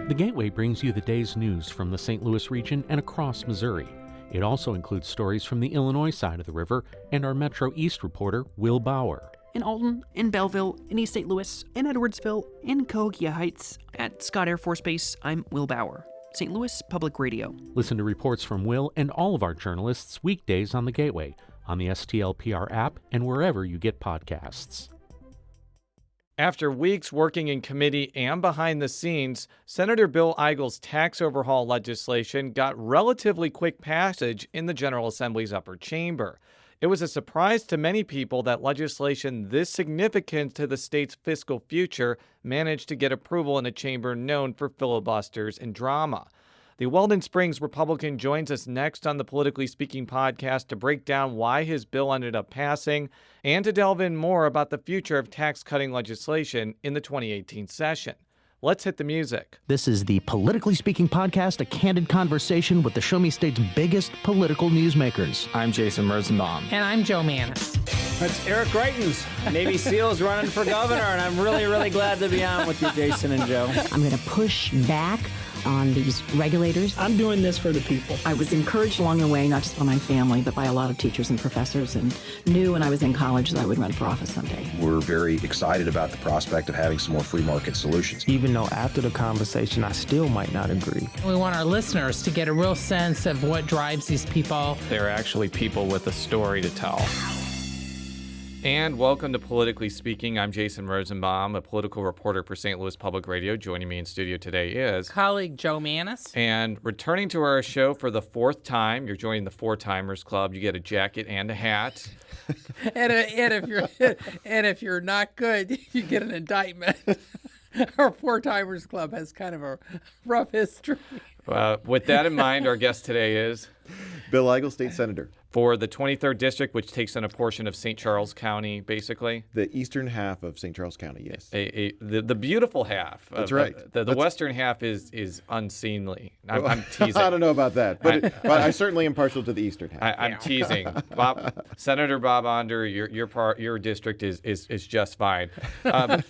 The Gateway brings you the day's news from the St. Louis region and across Missouri. It also includes stories from the Illinois side of the river and our Metro East reporter, Will Bauer. In Alton, in Belleville, in East St. Louis, in Edwardsville, in Cahokia Heights, at Scott Air Force Base, I'm Will Bauer. St. Louis Public Radio. Listen to reports from Will and all of our journalists weekdays on the Gateway, on the STLPR app, and wherever you get podcasts. After weeks working in committee and behind the scenes, Senator Bill Eigel's tax overhaul legislation got relatively quick passage in the General Assembly's upper chamber. It was a surprise to many people that legislation this significant to the state's fiscal future managed to get approval in a chamber known for filibusters and drama. The Weldon Springs Republican joins us next on the Politically Speaking podcast to break down why his bill ended up passing and to delve in more about the future of tax-cutting legislation in the 2018 session. Let's hit the music. This is the Politically Speaking podcast, a candid conversation with the Show Me State's biggest political newsmakers. I'm Jason Rosenbaum. And I'm Joe Mannies. That's Eric Greitens, Navy SEALs running for governor, and I'm really glad to be on with you, Jason and Joe. I'm going to push back on these regulators. I'm doing this for the people. I was encouraged along the way, not just by my family, but by a lot of teachers and professors, and knew when I was in college that I would run for office someday. We're very excited about the prospect of having some more free market solutions. Even though after the conversation, I still might not agree. We want our listeners to get a real sense of what drives these people. They're actually people with a story to tell. And welcome to Politically Speaking. I'm Jason Rosenbaum, a political reporter for St. Louis Public Radio. Joining me in studio today is colleague Joe Mannies. And returning to our show for the fourth time, you're joining the Four Timers Club. You get a jacket and a hat. and if you're not good, you get an indictment. Our Four Timers Club has kind of a rough history. With that in mind, our guest today is Bill Eigel, State Senator. For the 23rd District, which takes in a portion of St. Charles County, basically. The eastern half of St. Charles County, yes. The beautiful half. That's right. The western half is unseanly. I'm teasing. I don't know about that, but I certainly am partial to the eastern half. I'm teasing. Senator Bob Onder, your district is just fine. I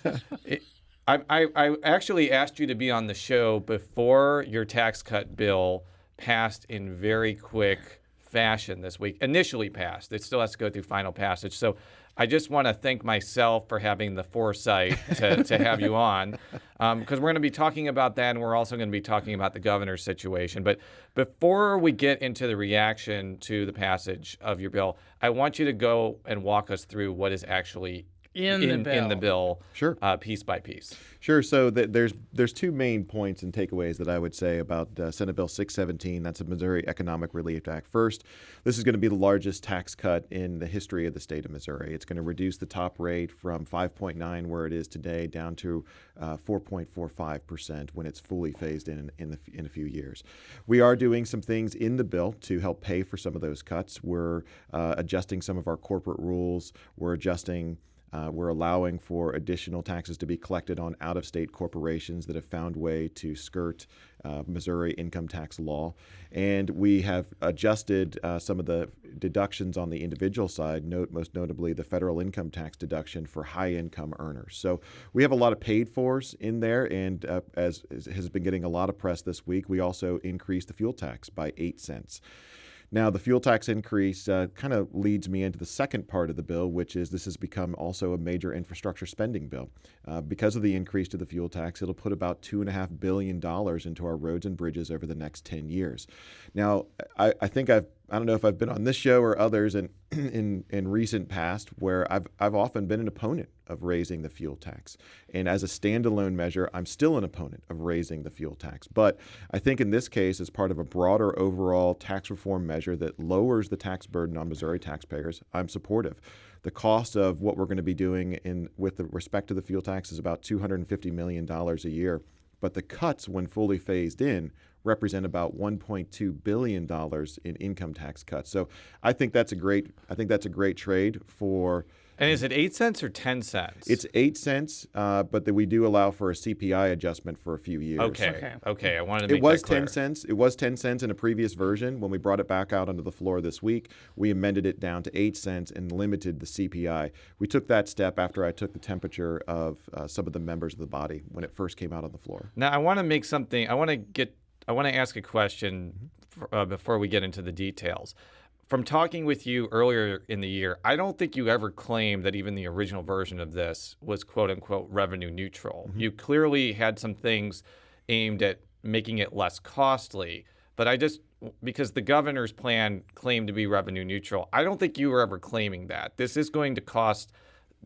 actually asked you to be on the show before your tax cut bill passed in very quick fashion this week. Initially passed. It still has to go through final passage. So I just want to thank myself for having the foresight to have you on, because we're going to be talking about that, and we're also going to be talking about the governor's situation. But before we get into the reaction to the passage of your bill, I want you to go and walk us through what is actually in the bill, sure, piece by piece. Sure. So there's two main points and takeaways that I would say about Senate Bill 617. That's the Missouri Economic Relief Act. First, this is going to be the largest tax cut in the history of the state of Missouri. It's going to reduce the top rate from 5.9, where it is today, down to 4.45% when it's fully phased in a few years. We are doing some things in the bill to help pay for some of those cuts. We're adjusting some of our corporate rules. We're allowing for additional taxes to be collected on out-of-state corporations that have found way to skirt Missouri income tax law. And we have adjusted some of the deductions on the individual side, most notably the federal income tax deduction for high-income earners. So we have a lot of paid-fors in there, and as has been getting a lot of press this week, we also increased the fuel tax by 8 cents. Now, the fuel tax increase kind of leads me into the second part of the bill, which is this has become also a major infrastructure spending bill. Because of the increase to the fuel tax, it'll put about $2.5 billion into our roads and bridges over the next 10 years. Now, I think I don't know if I've been on this show or others in recent past where I've often been an opponent of raising the fuel tax. And as a standalone measure, I'm still an opponent of raising the fuel tax. But I think in this case, as part of a broader overall tax reform measure that lowers the tax burden on Missouri taxpayers, I'm supportive. The cost of what we're going to be doing with respect to the fuel tax is about $250 million a year. But the cuts, when fully phased in, represent about $1.2 billion in income tax cuts. So I think that's a great trade for And is it 8 cents or 10 cents? It's 8 cents, but we do allow for a CPI adjustment for a few years. Okay. I wanted to make It was that clear. 10 cents. It was 10 cents in a previous version. When we brought it back out onto the floor this week, we amended it down to 8 cents and limited the CPI. We took that step after I took the temperature of some of the members of the body when it first came out on the floor. Now, I want to make something. I want to ask a question before we get into the details. From talking with you earlier in the year, I don't think you ever claimed that even the original version of this was quote unquote revenue neutral. You clearly had some things aimed at making it less costly, but because the governor's plan claimed to be revenue neutral, I don't think you were ever claiming that. This is going to cost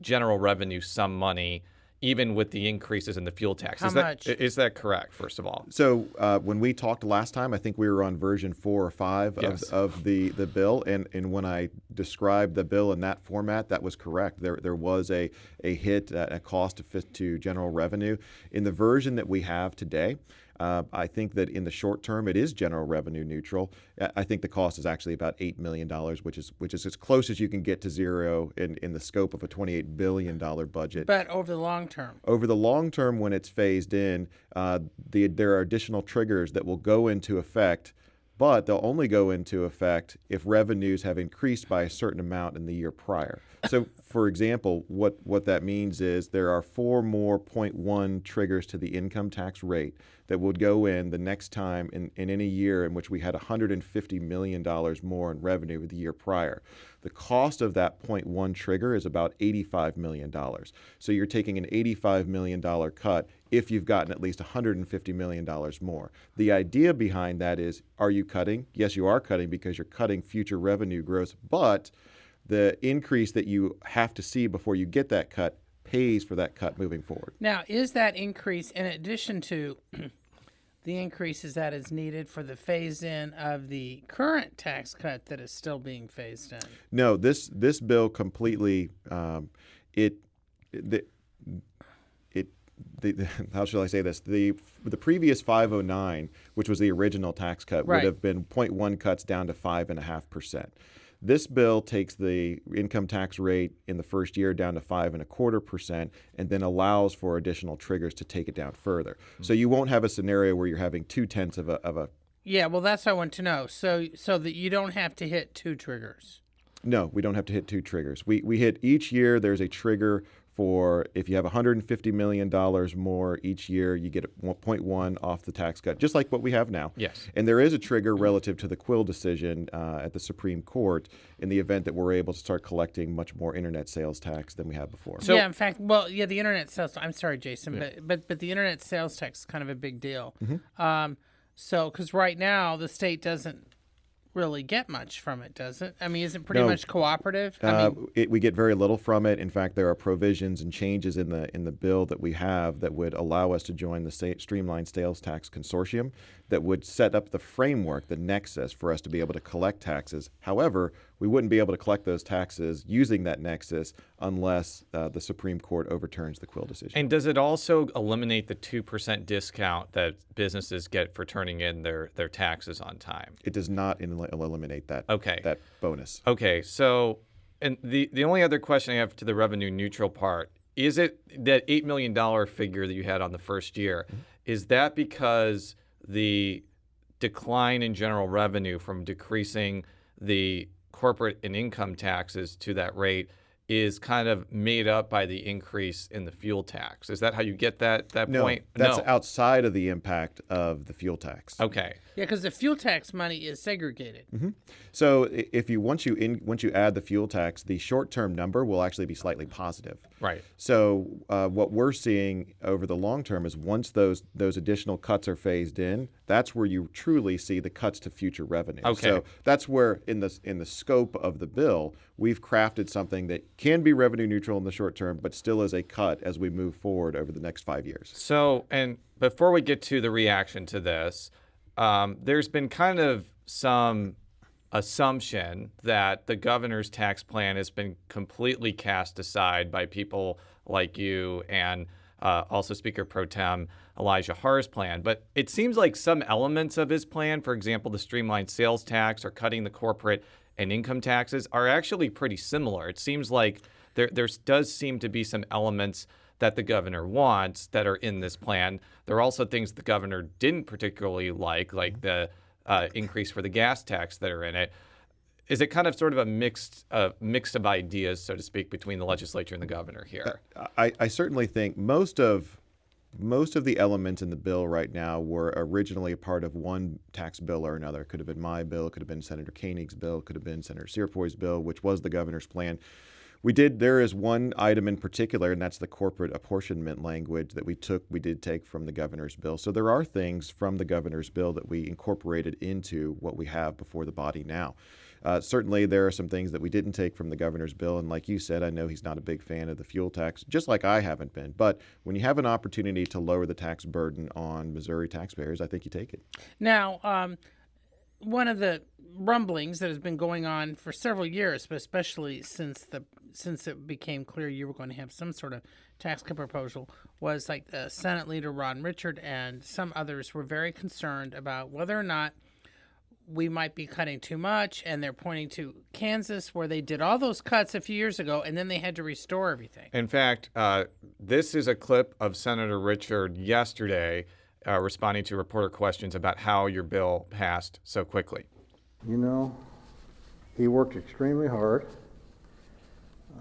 general revenue some money, even with the increases in the fuel tax. How much? Is that correct, first of all? So when we talked last time, I think we were on version 4 or 5 of the bill. And when I described the bill in that format, that was correct. There was a hit, a cost to general revenue. In the version that we have today, I think that in the short term, it is general revenue neutral. I think the cost is actually about $8 million, which is as close as you can get to zero in the scope of a $28 billion budget. But over the long term? Over the long term, when it's phased in, there are additional triggers that will go into effect, but they'll only go into effect if revenues have increased by a certain amount in the year prior. So, for example, what that means is there are 4 more 0.1 triggers to the income tax rate that would go in the next time in any year in which we had $150 million more in revenue the year prior. The cost of that 0.1 trigger is about $85 million. So you're taking an $85 million cut if you've gotten at least $150 million more. The idea behind that is, are you cutting? Yes, you are cutting because you're cutting future revenue growth, but the increase that you have to see before you get that cut pays for that cut moving forward. Now, is that increase in addition to the increases that is needed for the phase-in of the current tax cut that is still being phased in? No, this bill completely how shall I say this? The previous 509, which was the original tax cut, would have been 0.1 cuts down to 5.5%. This bill takes the income tax rate in the first year down to 5.25% and then allows for additional triggers to take it down further. So you won't have a scenario where you're having 0.2 of a. Yeah, well, that's what I want to know. So that you don't have to hit 2 triggers. No, we don't have to hit 2 triggers. We hit each year. There's a trigger for if you have $150 million more each year, you get 0.1 off the tax cut, just like what we have now. Yes. And there is a trigger relative to the Quill decision at the Supreme Court in the event that we're able to start collecting much more internet sales tax than we have before. So, yeah, in fact, the internet sales. I'm sorry, Jason, but the internet sales tax is kind of a big deal. So, because right now the state doesn't really get much from it, does it? I mean, is it pretty much cooperative? We get very little from it. In fact, there are provisions and changes in the bill that we have that would allow us to join the Streamlined Sales Tax Consortium that would set up the framework, the nexus for us to be able to collect taxes. However, we wouldn't be able to collect those taxes using that nexus unless the Supreme Court overturns the Quill decision. And does it also eliminate the 2% discount that businesses get for turning in their taxes on time? It does not eliminate that, that bonus. Okay, so and the only other question I have to the revenue neutral part, is it that $8 million figure that you had on the first year, is that because the decline in general revenue from decreasing the corporate and income taxes to that rate is kind of made up by the increase in the fuel tax? Is that how you get that point? That's outside of the impact of the fuel tax. Okay. Yeah, because the fuel tax money is segregated. So if once you add the fuel tax, the short-term number will actually be slightly positive. Right. So what we're seeing over the long term is once those additional cuts are phased in, that's where you truly see the cuts to future revenue. Okay. So that's where in the scope of the bill, we've crafted something that can be revenue neutral in the short term, but still is a cut as we move forward over the next 5 years. So, and before we get to the reaction to this, there's been kind of some assumption that the governor's tax plan has been completely cast aside by people like you and also Speaker Pro Tem Elijah Har's plan. But it seems like some elements of his plan, for example, the streamlined sales tax or cutting the corporate and income taxes, are actually pretty similar. It seems like there does seem to be some elements that the governor wants that are in this plan. There are also things the governor didn't particularly like the increase for the gas tax that are in it. Is it kind of sort of a mixed of ideas, so to speak, between the legislature and the governor here? I certainly think most of the elements in the bill right now were originally a part of one tax bill or another. It could have been my bill, it could have been Senator Koenig's bill, it could have been Senator Searfoy's bill, which was the governor's plan. There is one item in particular, and that's the corporate apportionment language that we did take from the governor's bill. So there are things from the governor's bill that we incorporated into what we have before the body now. Certainly, there are some things that we didn't take from the governor's bill. And like you said, I know he's not a big fan of the fuel tax, just like I haven't been. But when you have an opportunity to lower the tax burden on Missouri taxpayers, I think you take it. Now, one of the rumblings that has been going on for several years, but especially since it became clear you were going to have some sort of tax cut proposal, was like the Senate leader Ron Richard and some others were very concerned about whether or not we might be cutting too much, and they're pointing to Kansas where they did all those cuts a few years ago, and then they had to restore everything. In fact, this is a clip of Senator Richard yesterday responding to reporter questions about how your bill passed so quickly. You know, he worked extremely hard.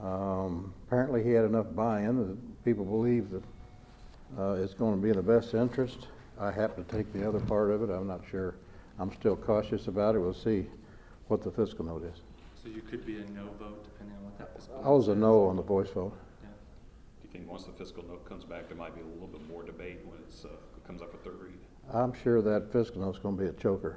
Apparently he had enough buy-in that people believe that it's going to be in the best interest. I happen to take the other part of it. I'm not sure. I'm still cautious about it. We'll see what the fiscal note is. So you could be a no vote depending on what that fiscal note I was a no on the voice vote. Yeah. Do you think once the fiscal note comes back, there might be a little bit more debate when it comes up for third read? I'm sure that fiscal note's going to be a choker.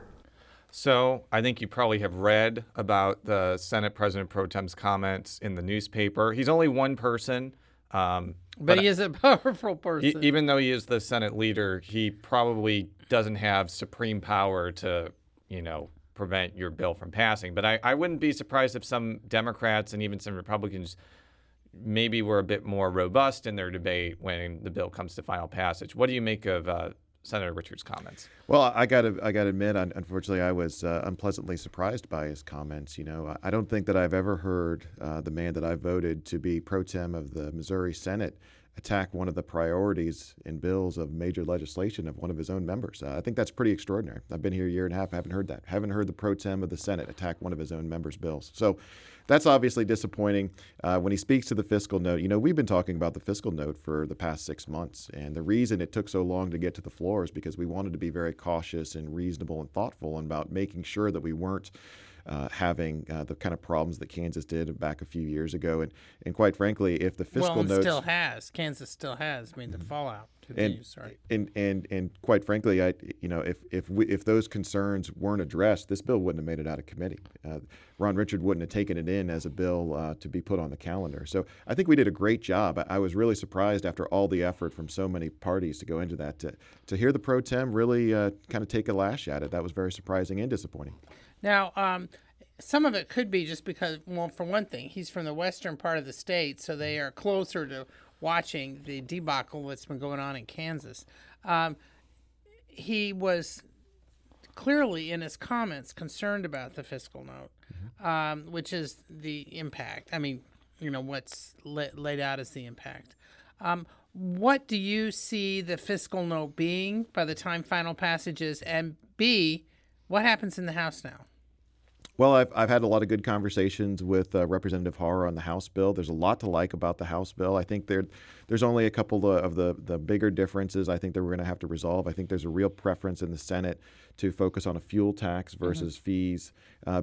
So I think you probably have read about the Senate President Pro Tem's comments in the newspaper. He's only one person. But he is a powerful person. Even though he is the Senate leader, he probably doesn't have supreme power to, prevent your bill from passing. But I wouldn't be surprised if some Democrats and even some Republicans maybe were a bit more robust in their debate when the bill comes to final passage. What do you make of Senator Richard's comments? Well, I got to admit, unfortunately, I was unpleasantly surprised by his comments. I don't think that I've ever heard the man that I voted to be pro tem of the Missouri Senate attack one of the priorities in bills of major legislation of one of his own members. I think that's pretty extraordinary. I've been here a year and a half. I haven't heard that. Haven't heard the pro tem of the Senate attack one of his own members' bills. So that's obviously disappointing. When he speaks to the fiscal note, we've been talking about the fiscal note for the past 6 months. And the reason it took so long to get to the floor is because we wanted to be very cautious and reasonable and thoughtful about making sure that we weren't having the kind of problems that Kansas did back a few years ago. And quite frankly, if the fiscal notes... Kansas still has. I mean, the fallout. And quite frankly, if those concerns weren't addressed, this bill wouldn't have made it out of committee. Ron Richard wouldn't have taken it in as a bill to be put on the calendar. So I think we did a great job. I was really surprised after all the effort from so many parties to go into that to hear the pro tem really kind of take a lash at it. That was very surprising and disappointing. Now, some of it could be just because, well, for one thing, he's from the western part of the state, so they are closer to watching the debacle that's been going on in Kansas. He was clearly in his comments concerned about the fiscal note, which is the impact. I mean, what's laid out as the impact. What do you see the fiscal note being by the time final passage is? And B, what happens in the House now? Well, I've had a lot of good conversations with Representative Harr on the House bill. There's a lot to like about the House bill. I think there's only a couple of the bigger differences I think that we're going to have to resolve. I think there's a real preference in the Senate to focus on a fuel tax versus fees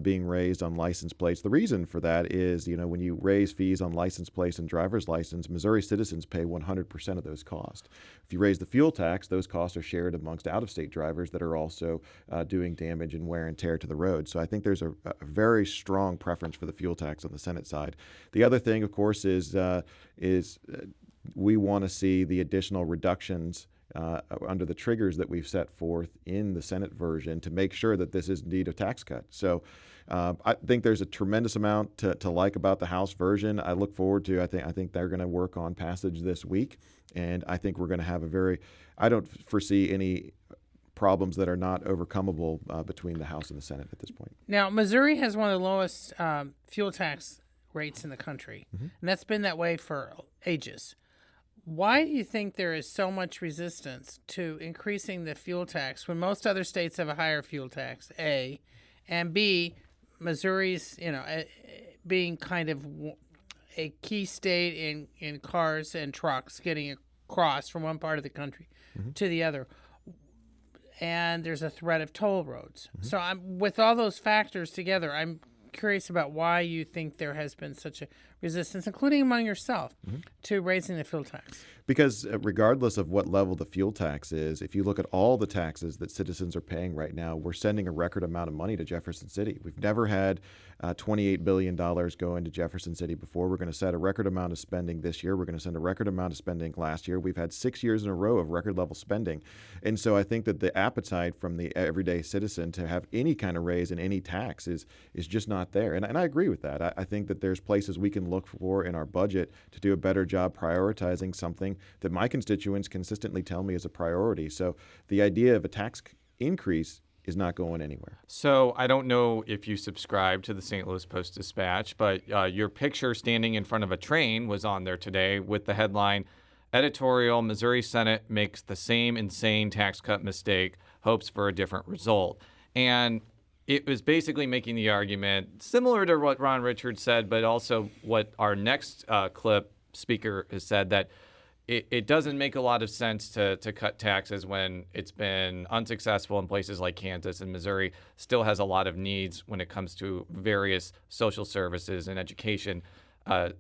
being raised on license plates. The reason for that is, when you raise fees on license plates and driver's license, Missouri citizens pay 100% of those costs. If you raise the fuel tax, those costs are shared amongst out-of-state drivers that are also doing damage and wear and tear to the road. So I think there's a very strong preference for the fuel tax on the Senate side. The other thing, of course, is we want to see the additional reductions under the triggers that we've set forth in the Senate version to make sure that this is indeed a tax cut. So I think there's a tremendous amount to like about the House version. I look forward to, I think they're going to work on passage this week. And I think we're going to have I don't foresee any problems that are not overcomable between the House and the Senate at this point. Now, Missouri has one of the lowest fuel tax rates in the country, and that's been that way for ages. Why do you think there is so much resistance to increasing the fuel tax when most other states have a higher fuel tax, A, and B, Missouri's, being kind of a key state in cars and trucks getting across from one part of the country to the other, and there's a threat of toll roads. So with all those factors together, I'm curious about why you think there has been such a resistance, including among yourself, to raising the fuel tax. Because regardless of what level the fuel tax is, if you look at all the taxes that citizens are paying right now, we're sending a record amount of money to Jefferson City. We've never had $28 billion go into Jefferson City before. We're going to set a record amount of spending this year. We're going to send a record amount of spending last year. We've had 6 years in a row of record level spending. And so I think that the appetite from the everyday citizen to have any kind of raise in any tax is just not there. And I agree with that. I think that there's places we can look for in our budget to do a better job prioritizing something that my constituents consistently tell me is a priority. So the idea of a tax increase is not going anywhere. So I don't know if you subscribe to the St. Louis Post-Dispatch, but your picture standing in front of a train was on there today with the headline, editorial, Missouri Senate makes the same insane tax cut mistake, hopes for a different result. And it was basically making the argument similar to what Ron Richards said, but also what our next clip speaker has said, that it doesn't make a lot of sense to cut taxes when it's been unsuccessful in places like Kansas, and Missouri still has a lot of needs when it comes to various social services and education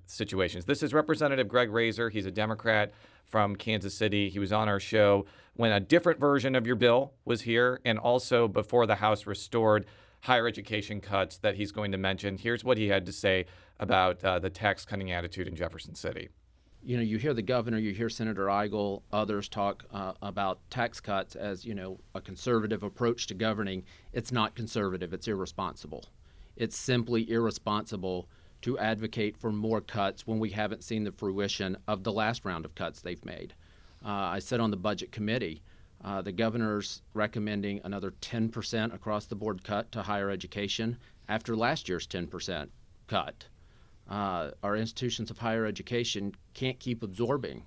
situations. This is Representative Greg Razor. He's a Democrat from Kansas City. He was on our show when a different version of your bill was here, and also before the House restored higher education cuts that he's going to mention. Here's what he had to say about the tax cutting attitude in Jefferson City. You hear the governor, you hear Senator Eigel, others talk about tax cuts as, a conservative approach to governing. It's not conservative, it's irresponsible. It's simply irresponsible to advocate for more cuts when we haven't seen the fruition of the last round of cuts they've made. I said on the budget committee, the governor's recommending another 10% across the board cut to higher education after last year's 10% cut. Our institutions of higher education can't keep absorbing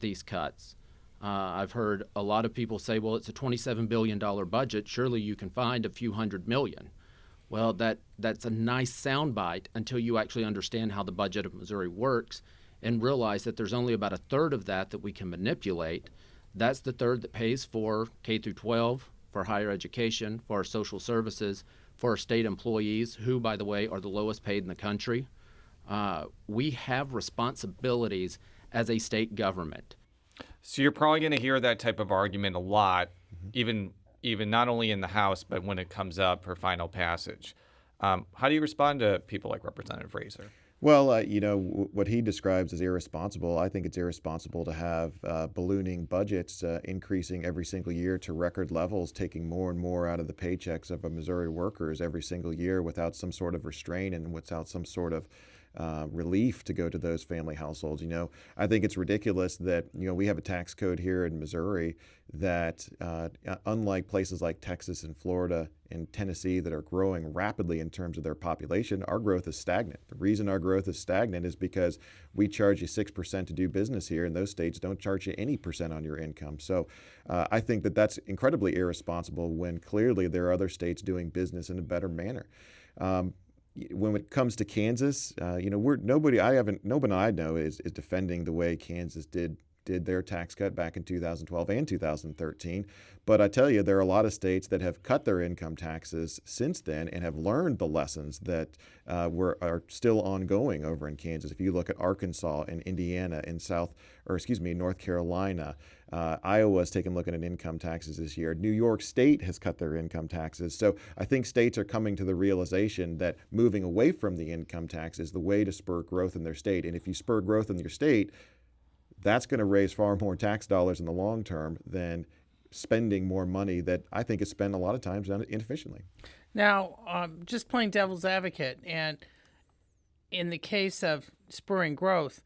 these cuts. I've heard a lot of people say, well, it's a $27 billion budget. Surely you can find a few $100 million. Well, that's a nice soundbite until you actually understand how the budget of Missouri works and realize that there's only about a third of that we can manipulate. That's the third that pays for K through 12, for higher education, for our social services, for our state employees, who, by the way, are the lowest paid in the country. We have responsibilities as a state government. So you're probably going to hear that type of argument a lot, even not only in the House, but when it comes up for final passage. How do you respond to people like Representative Razor? Well, what he describes as irresponsible, I think it's irresponsible to have ballooning budgets increasing every single year to record levels, taking more and more out of the paychecks of Missouri workers every single year without some sort of restraint and without some sort of relief to go to those family households. I think it's ridiculous that, we have a tax code here in Missouri that, unlike places like Texas and Florida and Tennessee that are growing rapidly in terms of their population, our growth is stagnant. The reason our growth is stagnant is because we charge you 6% to do business here, and those states don't charge you any percent on your income. So I think that that's incredibly irresponsible when clearly there are other states doing business in a better manner. When it comes to Kansas, nobody I know is defending the way Kansas did their tax cut back in 2012 and 2013. But I tell you, there are a lot of states that have cut their income taxes since then and have learned the lessons that are still ongoing over in Kansas. If you look at Arkansas and Indiana and North Carolina, Iowa's taken a look at income taxes this year. New York State has cut their income taxes. So I think states are coming to the realization that moving away from the income tax is the way to spur growth in their state. And if you spur growth in your state, that's going to raise far more tax dollars in the long term than spending more money that I think is spent a lot of times inefficiently. Now, just playing devil's advocate, and in the case of spurring growth,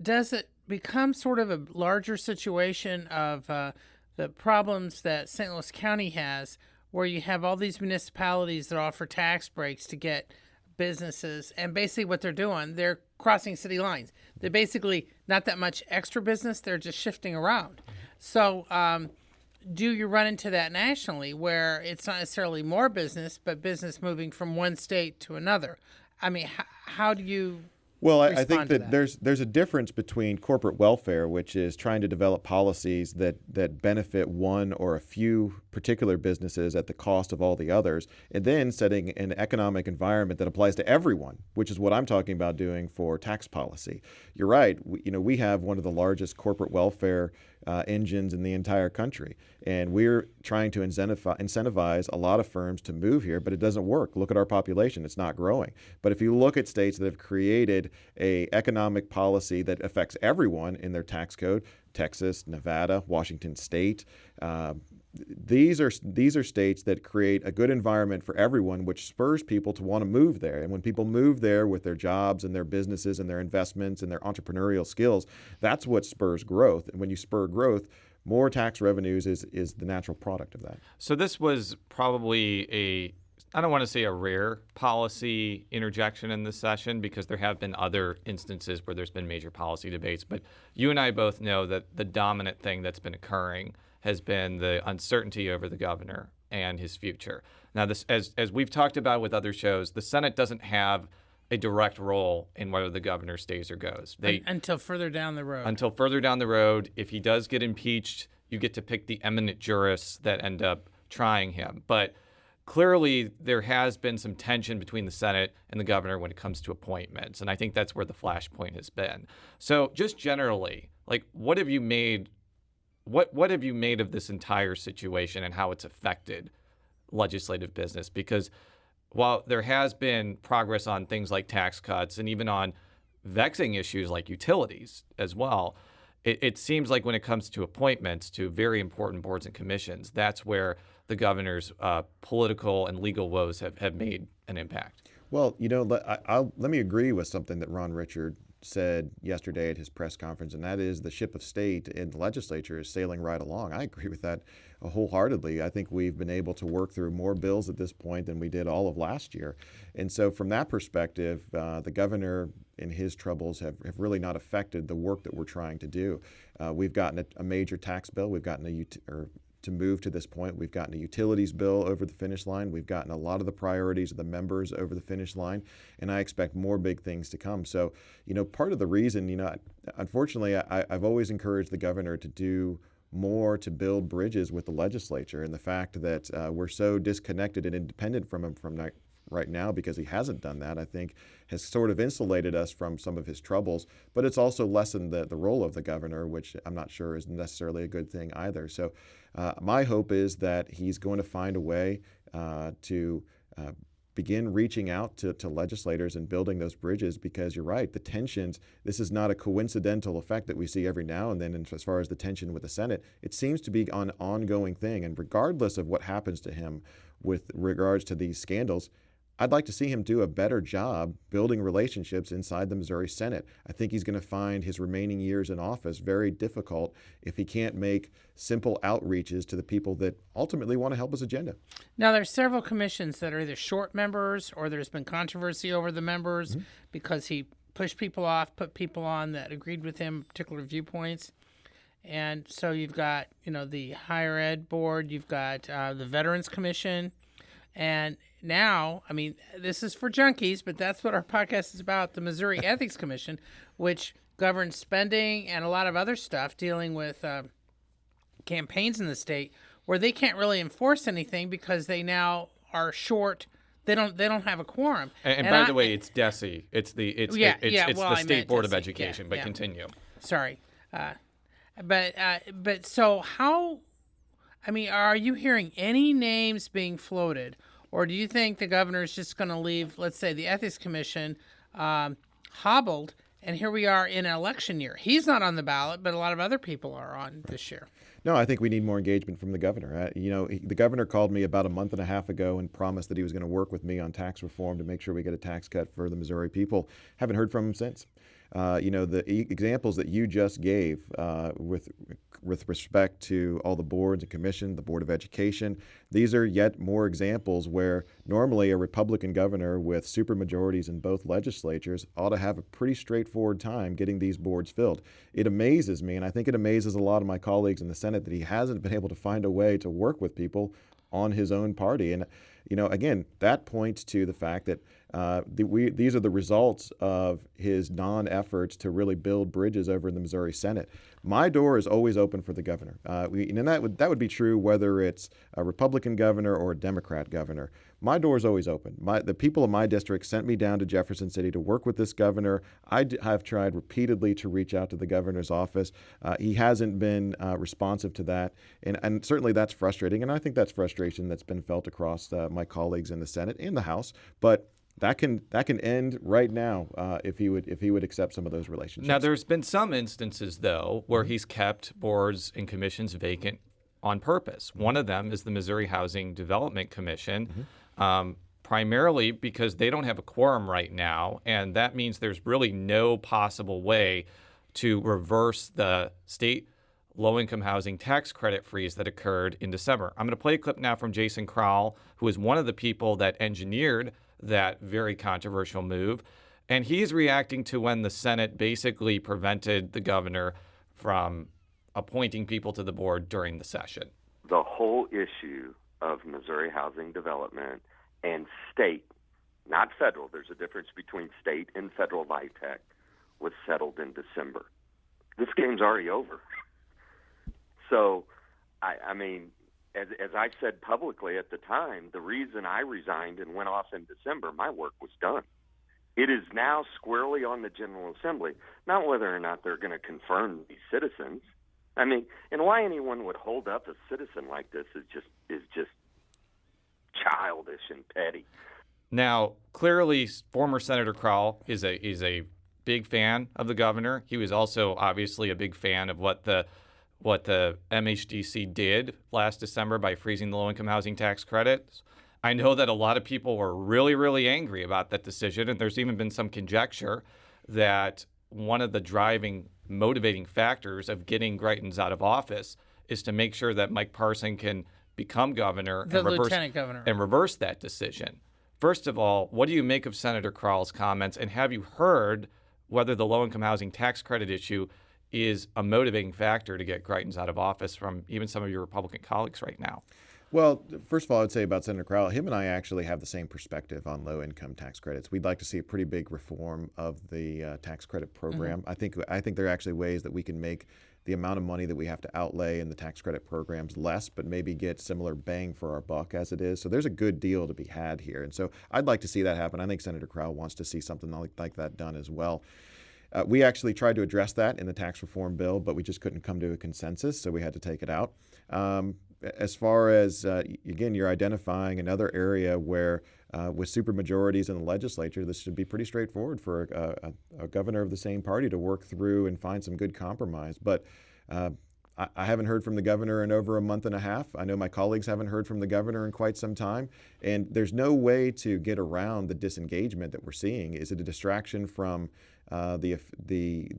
does it become sort of a larger situation of the problems that St. Louis County has, where you have all these municipalities that offer tax breaks to get businesses, and basically what they're doing, they're crossing city lines. They're basically not that much extra business, they're just shifting around. So do you run into that nationally where it's not necessarily more business, but business moving from one state to another? I mean, how do you Well, I think respond to that there's a difference between corporate welfare, which is trying to develop policies that benefit one or a few particular businesses at the cost of all the others, and then setting an economic environment that applies to everyone, which is what I'm talking about doing for tax policy. You're right. We have one of the largest corporate welfare engines in the entire country, and we're trying to incentivize a lot of firms to move here, but it doesn't work. Look at our population; it's not growing. But if you look at states that have created a economic policy that affects everyone in their tax code, Texas, Nevada, Washington State, these are states that create a good environment for everyone, which spurs people to want to move there. And when people move there with their jobs and their businesses and their investments and their entrepreneurial skills, that's what spurs growth. And when you spur growth, more tax revenues is the natural product of that. So this was probably I don't want to say a rare policy interjection in this session, because there have been other instances where there's been major policy debates. But you and I both know that the dominant thing that's been occurring has been the uncertainty over the governor and his future. Now, this, as we've talked about with other shows, the Senate doesn't have a direct role in whether the governor stays or goes. Until further down the road. Until further down the road. If he does get impeached, you get to pick the eminent jurists that end up trying him. But clearly, there has been some tension between the Senate and the governor when it comes to appointments, and I think that's where the flashpoint has been. So just generally, what have you made of this entire situation and how it's affected legislative business? Because while there has been progress on things like tax cuts and even on vexing issues like utilities as well, it seems like when it comes to appointments to very important boards and commissions, that's where the governor's political and legal woes have made an impact. Well, let me agree with something that Ron Richard said yesterday at his press conference, and that is the ship of state in the legislature is sailing right along. I agree with that wholeheartedly. I think we've been able to work through more bills at this point than we did all of last year. And so from that perspective, the governor and his troubles have really not affected the work that we're trying to do. We've gotten a major tax bill. We've gotten to move to this point, we've gotten a utilities bill over the finish line. We've gotten a lot of the priorities of the members over the finish line, and I expect more big things to come. So, part of the reason, unfortunately, I've always encouraged the governor to do more to build bridges with the legislature, and the fact that we're so disconnected and independent from him right now because he hasn't done that, I think, has sort of insulated us from some of his troubles, but it's also lessened the role of the governor, which I'm not sure is necessarily a good thing either. So my hope is that he's going to find a way to begin reaching out to legislators and building those bridges, because you're right, the tensions, this is not a coincidental effect that we see every now and then. And as far as the tension with the Senate, it seems to be an ongoing thing. And regardless of what happens to him with regards to these scandals, I'd like to see him do a better job building relationships inside the Missouri Senate. I think he's going to find his remaining years in office very difficult if he can't make simple outreaches to the people that ultimately want to help his agenda. Now, there's several commissions that are either short members or there's been controversy over the members because he pushed people off, put people on that agreed with him, particular viewpoints. And so you've got, the higher ed board, you've got the Veterans Commission, and now, this is for junkies, but that's what our podcast is about, the Missouri Ethics Commission, which governs spending and a lot of other stuff dealing with campaigns in the state, where they can't really enforce anything because they now are short. They don't have a quorum. And by the way, it's DESE. It's the State Board of Education. But continue. Sorry, but so how? Are you hearing any names being floated? Or do you think the governor is just going to leave, let's say, the Ethics Commission hobbled, and here we are in an election year? He's not on the ballot, but a lot of other people are on this year. No, I think we need more engagement from the governor. The governor called me about a month and a half ago and promised that he was going to work with me on tax reform to make sure we get a tax cut for the Missouri people. Haven't heard from him since. the examples that you just gave with respect to all the boards and commission, the Board of Education, these are yet more examples where normally a Republican governor with supermajorities in both legislatures ought to have a pretty straightforward time getting these boards filled. It amazes me, and I think it amazes a lot of my colleagues in the Senate, that he hasn't been able to find a way to work with people on his own party. And again, that points to the fact that these are the results of his non-efforts to really build bridges over in the Missouri Senate. My door is always open for the governor. And that would be true whether it's a Republican governor or a Democrat governor. My door is always open. The people of my district sent me down to Jefferson City to work with this governor. I have tried repeatedly to reach out to the governor's office. He hasn't been responsive to that, and certainly that's frustrating. And I think that's frustration that's been felt across my colleagues in the Senate and the House. But that can end right now if he would accept some of those relationships. Now, there's been some instances, though, where he's kept boards and commissions vacant on purpose. One of them is the Missouri Housing Development Commission, primarily because they don't have a quorum right now, and that means there's really no possible way to reverse the state low-income housing tax credit freeze that occurred in December. I'm going to play a clip now from Jason Crowell, who is one of the people that engineered that very controversial move. And he's reacting to when the Senate basically prevented the governor from appointing people to the board during the session. The whole issue of Missouri housing development and state, not federal, there's a difference between state and federal LIHTC, was settled in December. This game's already over. So, I mean, as I said publicly at the time, the reason I resigned and went off in December, my work was done. It is now squarely on the General Assembly, not whether or not they're going to confirm these citizens. I mean, and why anyone would hold up a citizen like this is just childish and petty. Now, clearly, former Senator Crowell is a big fan of the governor. He was also obviously a big fan of what the MHDC did last December by freezing the low-income housing tax credits. I know that a lot of people were really, really angry about that decision, and there's even been some conjecture that one of the motivating factors of getting Greitens out of office is to make sure that Mike Parson can become governor lieutenant governor and reverse that decision. First of all, what do you make of Senator Crowell's comments, and have you heard whether the low-income housing tax credit issue is a motivating factor to get Greitens out of office from even some of your Republican colleagues right now? Well, first of all, I would say about Senator Crowell, him and I actually have the same perspective on low-income tax credits. We'd like to see a pretty big reform of the tax credit program. Mm-hmm. I think there are actually ways that we can make the amount of money that we have to outlay in the tax credit programs less, but maybe get similar bang for our buck as it is. So there's a good deal to be had here. And so I'd like to see that happen. I think Senator Crowell wants to see something like that done as well. We actually tried to address that in the tax reform bill, but we just couldn't come to a consensus, so we had to take it out. As far as, again, you're identifying another area where with supermajorities in the legislature, this should be pretty straightforward for a governor of the same party to work through and find some good compromise. But I haven't heard from the governor in over a month and a half. I know my colleagues haven't heard from the governor in quite some time. And there's no way to get around the disengagement that we're seeing. Is it a distraction from the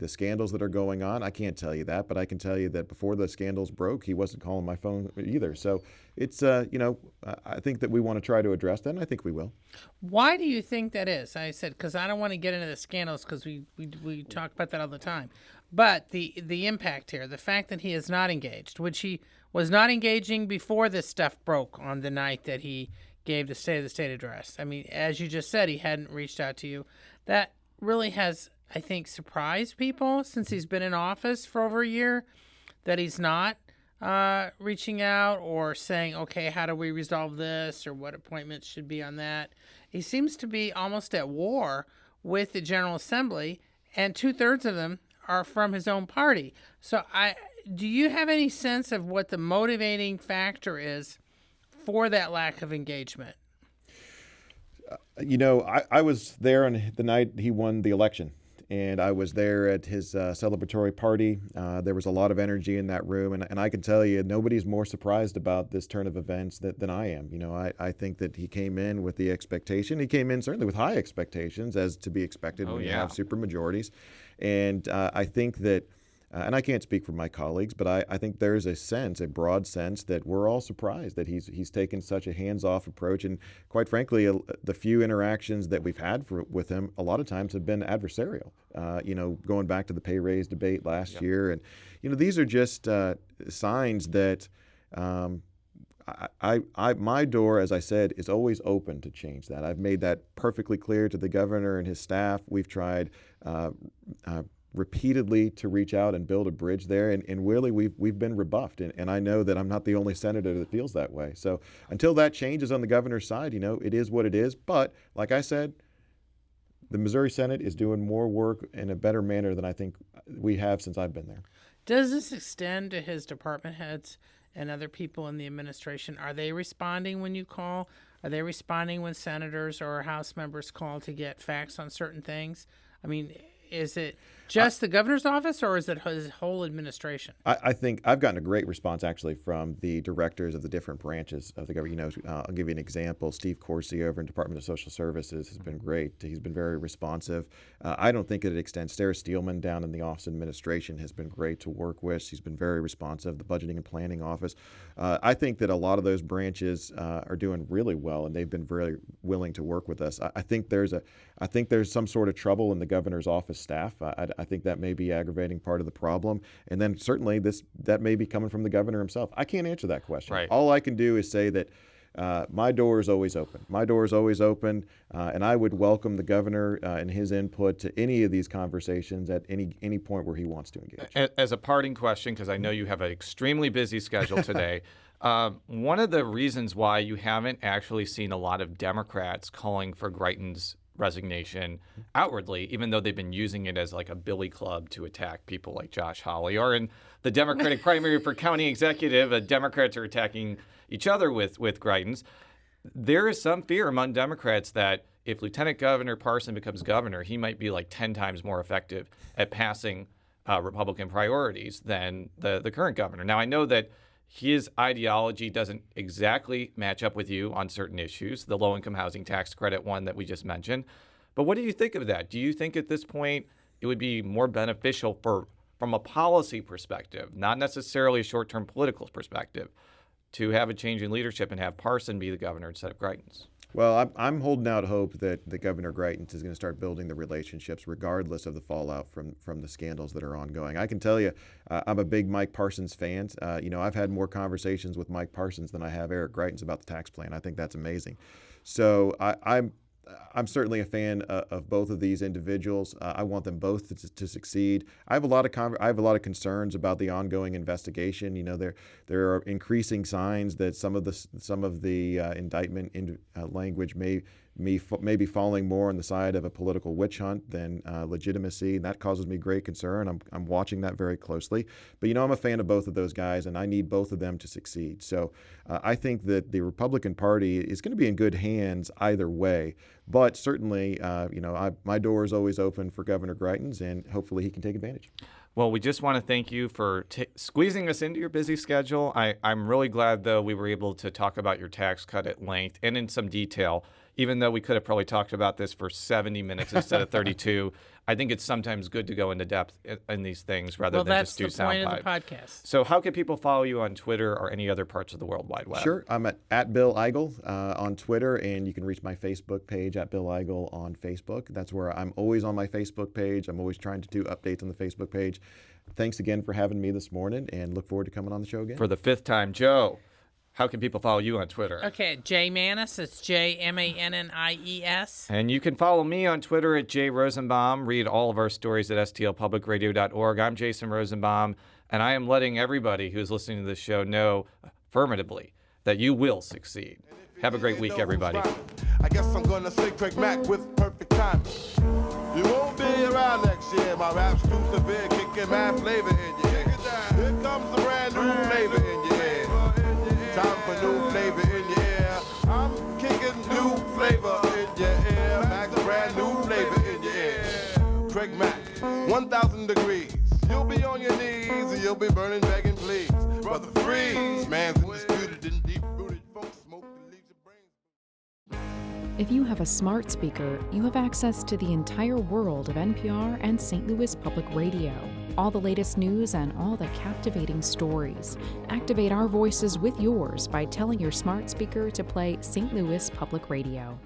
scandals that are going on? I can't tell you that, but I can tell you that before the scandals broke, he wasn't calling my phone either. So it's, I think that we want to try to address that, and I think we will. Why do you think that is? I said, because I don't want to get into the scandals because we talk about that all the time. But the impact here, the fact that he is not engaged, which he was not engaging before this stuff broke on the night that he gave the State of the State address. I mean, as you just said, he hadn't reached out to you. That really has, I think, surprised people since he's been in office for over a year, that he's not reaching out or saying, okay, how do we resolve this, or what appointments should be on that. He seems to be almost at war with the General Assembly, and 2/3 of them are from his own party. So do you have any sense of what the motivating factor is for that lack of engagement? I was there on the night he won the election, and I was there at his celebratory party. There was a lot of energy in that room, and I can tell you, nobody's more surprised about this turn of events than I am. I think that he came in with the expectation. He came in certainly with high expectations, as to be expected when you have supermajorities. And I think that, and I can't speak for my colleagues, but I think there's a broad sense that we're all surprised that he's taken such a hands-off approach. And quite frankly, the few interactions that we've had with him, a lot of times have been adversarial. Going back to the pay raise debate last year. And, these are just signs that my door, as I said, is always open to change that. I've made that perfectly clear to the governor and his staff. We've tried repeatedly to reach out and build a bridge there, and really we've been rebuffed, and I know that I'm not the only senator that feels that way. So until that changes on the governor's side, it is what it is. But like I said, the Missouri Senate is doing more work in a better manner than I think we have since I've been there. Does this extend to his department heads and other people in the administration? Are they responding when you call? Are they responding when senators or House members call to get facts on certain things? I mean, is it just the governor's office, or is it his whole administration? I think I've gotten a great response, actually, from the directors of the different branches of the government. I'll give you an example. Steve Corsi over in Department of Social Services has been great. He's been very responsive. I don't think it extends. Sarah Steelman down in the Office of Administration has been great to work with. She's been very responsive. The Budgeting and Planning Office. I think that a lot of those branches are doing really well, and they've been very willing to work with us. I think there's some sort of trouble in the governor's office staff. I think that may be aggravating part of the problem. And then certainly that may be coming from the governor himself. I can't answer that question. Right. All I can do is say that my door is always open. My door is always open, and I would welcome the governor and his input to any of these conversations at any point where he wants to engage. As a parting question, because I know you have an extremely busy schedule today, one of the reasons why you haven't actually seen a lot of Democrats calling for Greitens' resignation outwardly, even though they've been using it as like a billy club to attack people like Josh Hawley, or in the Democratic primary for county executive, Democrats are attacking each other with Greitens. There is some fear among Democrats that if Lieutenant Governor Parson becomes governor, he might be like 10 times more effective at passing Republican priorities than the current governor. Now, I know that his ideology doesn't exactly match up with you on certain issues, the low-income housing tax credit one that we just mentioned. But what do you think of that? Do you think at this point it would be more beneficial from a policy perspective, not necessarily a short-term political perspective, to have a change in leadership and have Parson be the governor instead of Greitens? Well, I'm holding out hope that Governor Greitens is going to start building the relationships regardless of the fallout from the scandals that are ongoing. I can tell you, I'm a big Mike Parsons fan. I've had more conversations with Mike Parsons than I have Eric Greitens about the tax plan. I think that's amazing. So I'm certainly a fan of both of these individuals. I want them both to succeed. I have a lot of concerns about the ongoing investigation. There are increasing signs that some of the indictment language may be falling more on the side of a political witch hunt than legitimacy, and that causes me great concern. I'm watching that very closely. But I'm a fan of both of those guys, and I need both of them to succeed. So I think that the Republican Party is going to be in good hands either way. But certainly, my door is always open for Governor Greitens, and hopefully he can take advantage. Well, we just want to thank you for squeezing us into your busy schedule. I'm really glad, though, we were able to talk about your tax cut at length and in some detail, even though we could have probably talked about this for 70 minutes instead of 32. I think it's sometimes good to go into depth in these things rather than just do sound Well, that's the point of the podcast. So how can people follow you on Twitter or any other parts of the World Wide Web? Sure. I'm at Bill Eigel on Twitter, and you can reach my Facebook page at Bill Eigel on Facebook. That's where I'm always on my Facebook page. I'm always trying to do updates on the Facebook page. Thanks again for having me this morning, and look forward to coming on the show again. For the 5th time, Joe, how can people follow you on Twitter? Okay, J Mannies. It's JMANNIES. And you can follow me on Twitter at J Rosenbaum. Read all of our stories at stlpublicradio.org. I'm Jason Rosenbaum, and I am letting everybody who's listening to this show know affirmatively that you will succeed. Have a great week, everybody. I guess I'm gonna say Craig Mack with perfect timing. You won't be around next year. My rap's too severe, kicking mad flavor in your ear. Here comes the brand new flavor in your ear. Time for new flavor in your ear. I'm kicking new flavor in your ear. Max, brand new flavor in your ear. Craig Mack, 1,000 degrees. You'll be on your knees and you'll be burning, begging, please. Brother, freeze. Man's indisputed and deep-rooted. Folks smoke that leaves your brains. If you have a smart speaker, you have access to the entire world of NPR and St. Louis Public Radio. All the latest news and all the captivating stories. Activate our voices with yours by telling your smart speaker to play St. Louis Public Radio.